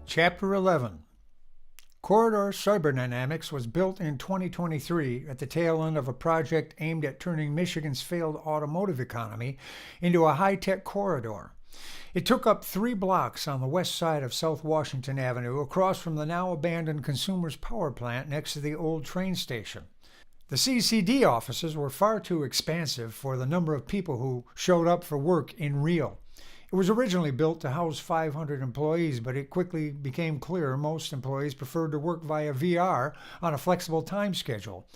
Chapter 11. Corridor Cyberdynamics was built in 2023 at the tail end of a project aimed at turning Michigan's failed automotive economy into a high-tech corridor. It took up 3 blocks on the west side of South Washington Avenue, across from the now-abandoned Consumers Power Plant next to the old train station. The CCD offices were far too expansive for the number of people who showed up for work in real. It was originally built to house 500 employees, but it quickly became clear most employees preferred to work via VR on a flexible time schedule.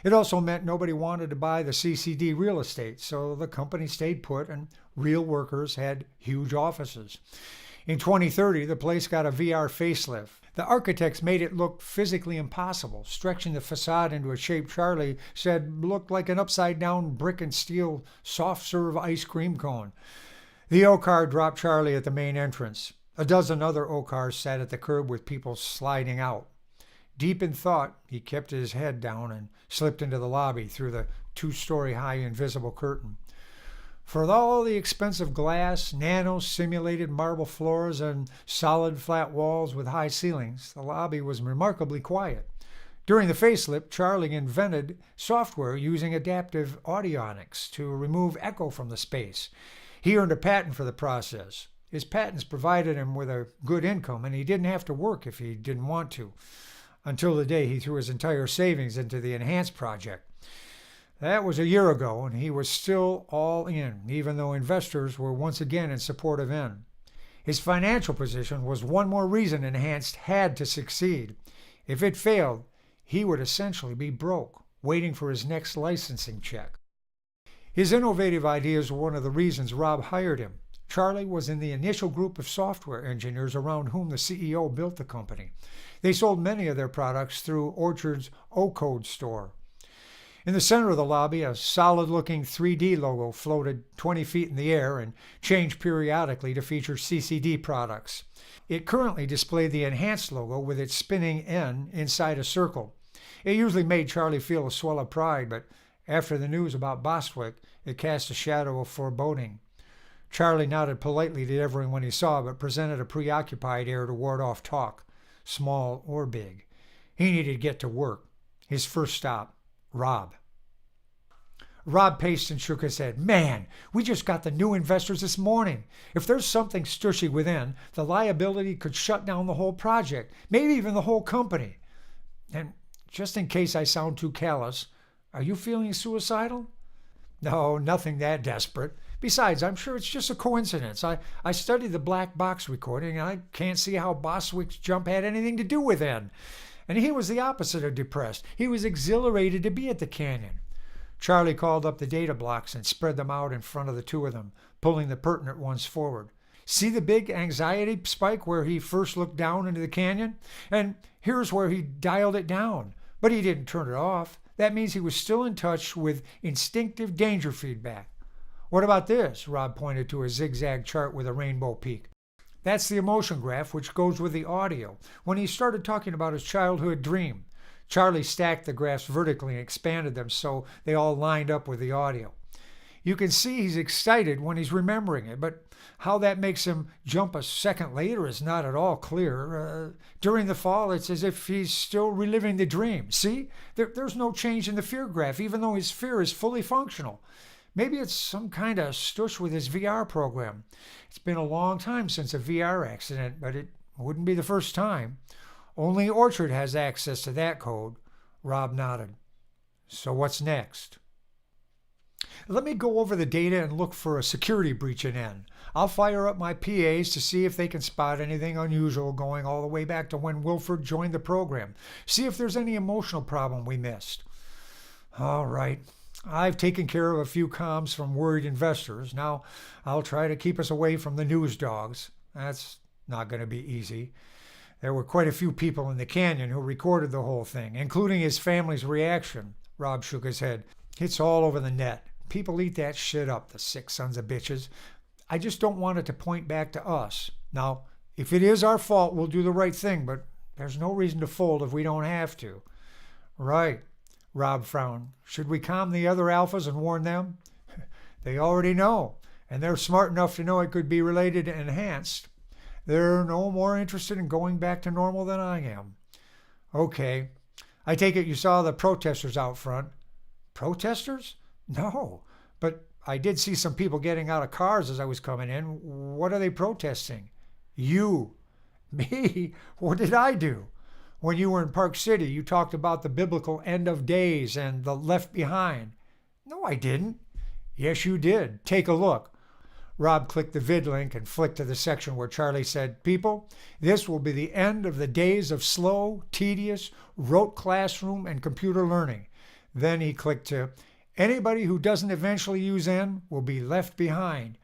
It also meant nobody wanted to buy the CCD real estate, so the company stayed put and real workers had huge offices. In 2030, the place got a VR facelift. The architects made it look physically impossible, stretching the facade into a shape Charlie said looked like an upside-down brick and steel soft-serve ice cream cone. The O-car dropped Charlie at the main entrance. A dozen other O-cars sat at the curb with people sliding out. Deep in thought, he kept his head down and slipped into the lobby through the 2-story high invisible curtain. For all the expensive glass, nano simulated marble floors, and solid flat walls with high ceilings, the lobby was remarkably quiet. During the facelift, Charlie invented software using adaptive audionics to remove echo from the space. He earned a patent for the process. His patents provided him with a good income, and he didn't have to work if he didn't want to, until the day he threw his entire savings into the N-hanced project. That was a year ago, and he was still all in, even though investors were once again in support of N. His financial position was one more reason N-hanced had to succeed. If it failed, he would essentially be broke, waiting for his next licensing check. His innovative ideas were one of the reasons Rob hired him. Charlie was in the initial group of software engineers around whom the CEO built the company. They sold many of their products through Orchard's O-Code store. In the center of the lobby, a solid-looking 3D logo floated 20 feet in the air and changed periodically to feature CCD products. It currently displayed the N-hanced logo with its spinning N inside a circle. It usually made Charlie feel a swell of pride, but after the news about Bostwick, it cast a shadow of foreboding. Charlie nodded politely to everyone he saw, but presented a preoccupied air to ward off talk, small or big. He needed to get to work. His first stop, Rob. Rob paced and shook his head. Man, we just got the new investors this morning. If there's something stushy within, the liability could shut down the whole project, maybe even the whole company. And just in case I sound too callous, are you feeling suicidal? No, nothing that desperate. Besides, I'm sure it's just a coincidence. I studied the black box recording, and I can't see how Bostwick's jump had anything to do with N. And he was the opposite of depressed. He was exhilarated to be at the canyon. Charlie called up the data blocks and spread them out in front of the two of them, pulling the pertinent ones forward. See the big anxiety spike where he first looked down into the canyon? And here's where he dialed it down. But he didn't turn it off. That means he was still in touch with instinctive danger feedback. What about this? Rob pointed to a zigzag chart with a rainbow peak. That's the emotion graph, which goes with the audio. When he started talking about his childhood dream, Charlie stacked the graphs vertically and expanded them so they all lined up with the audio. You can see he's excited when he's remembering it, but how that makes him jump a second later is not at all clear. During the fall, it's as if he's still reliving the dream. See? There's no change in the fear graph, even though his fear is fully functional. Maybe it's some kind of stush with his VR program. It's been a long time since a VR accident, but it wouldn't be the first time. Only Orchard has access to that code. Rob nodded. So what's next? Let me go over the data and look for a security breach in N. I'll fire up my PAs to see if they can spot anything unusual going all the way back to when Wilford joined the program. See if there's any emotional problem we missed. All right. I've taken care of a few comms from worried investors. Now I'll try to keep us away from the news dogs. That's not going to be easy. There were quite a few people in the canyon who recorded the whole thing, including his family's reaction. Rob shook his head. It's all over the net. People eat that shit up, the sick sons of bitches. I just don't want it to point back to us. Now, if it is our fault, we'll do the right thing, but there's no reason to fold if we don't have to. Right. Rob frowned. Should we calm the other alphas and warn them? They already know, and they're smart enough to know it could be related to N-hanced. They're no more interested in going back to normal than I am. Okay. I take it you saw the protesters out front. Protesters? No. But I did see some people getting out of cars as I was coming in. What are they protesting? You. Me? What did I do? When you were in Park City, you talked about the biblical end of days and the left behind. No, I didn't. Yes, you did. Take a look. Rob clicked the vid link and flicked to the section where Charlie said, "People, this will be the end of the days of slow, tedious, rote classroom and computer learning." Then he clicked to, "Anybody who doesn't eventually use N will be left behind."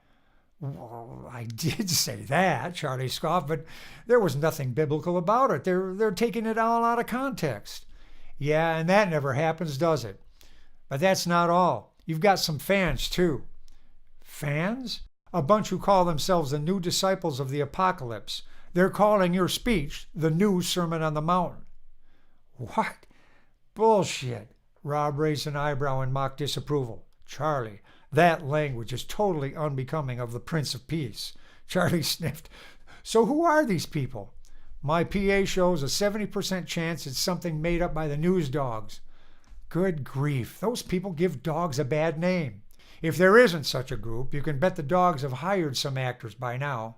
Well, I did say that, Charlie scoffed, but there was nothing biblical about it. They're taking it all out of context. Yeah, and that never happens, does it? But that's not all. You've got some fans, too. Fans? A bunch who call themselves the new disciples of the apocalypse. They're calling your speech the new Sermon on the Mountain. What? Bullshit. Rob raised an eyebrow in mock disapproval. Charlie, that language is totally unbecoming of the Prince of Peace. Charlie sniffed. So who are these people? My PA shows a 70% chance it's something made up by the news dogs. Good grief, those people give dogs a bad name. If there isn't such a group, you can bet the dogs have hired some actors by now.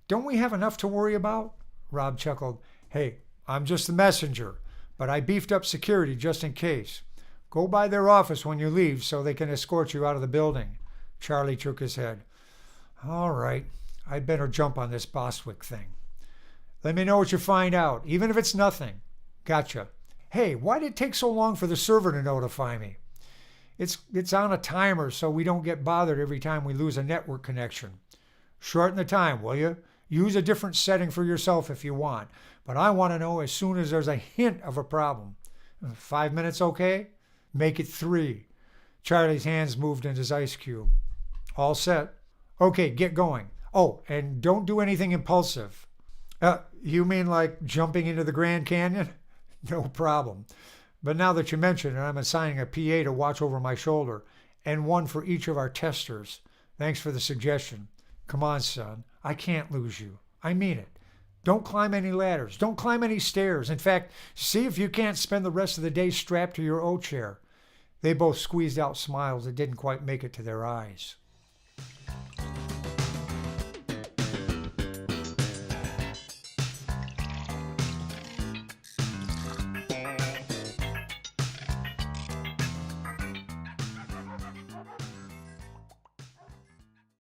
Don't we have enough to worry about? Rob chuckled. Hey, I'm just the messenger, but I beefed up security just in case. Go by their office when you leave so they can escort you out of the building. Charlie shook his head. All right, I'd better jump on this Bostwick thing. Let me know what you find out, even if it's nothing. Gotcha. Hey, why did it take so long for the server to notify me? It's on a timer so we don't get bothered every time we lose a network connection. Shorten the time, will you? Use a different setting for yourself if you want, but I want to know as soon as there's a hint of a problem. 5 minutes okay? Make it 3. Charlie's hands moved in his ice cube. All set. Okay, get going. Oh, and don't do anything impulsive. You mean like jumping into the Grand Canyon? No problem. But now that you mention it, I'm assigning a PA to watch over my shoulder, and one for each of our testers. Thanks for the suggestion. Come on, son. I can't lose you. I mean it. Don't climb any ladders. Don't climb any stairs. In fact, see if you can't spend the rest of the day strapped to your O chair. They both squeezed out smiles that didn't quite make it to their eyes.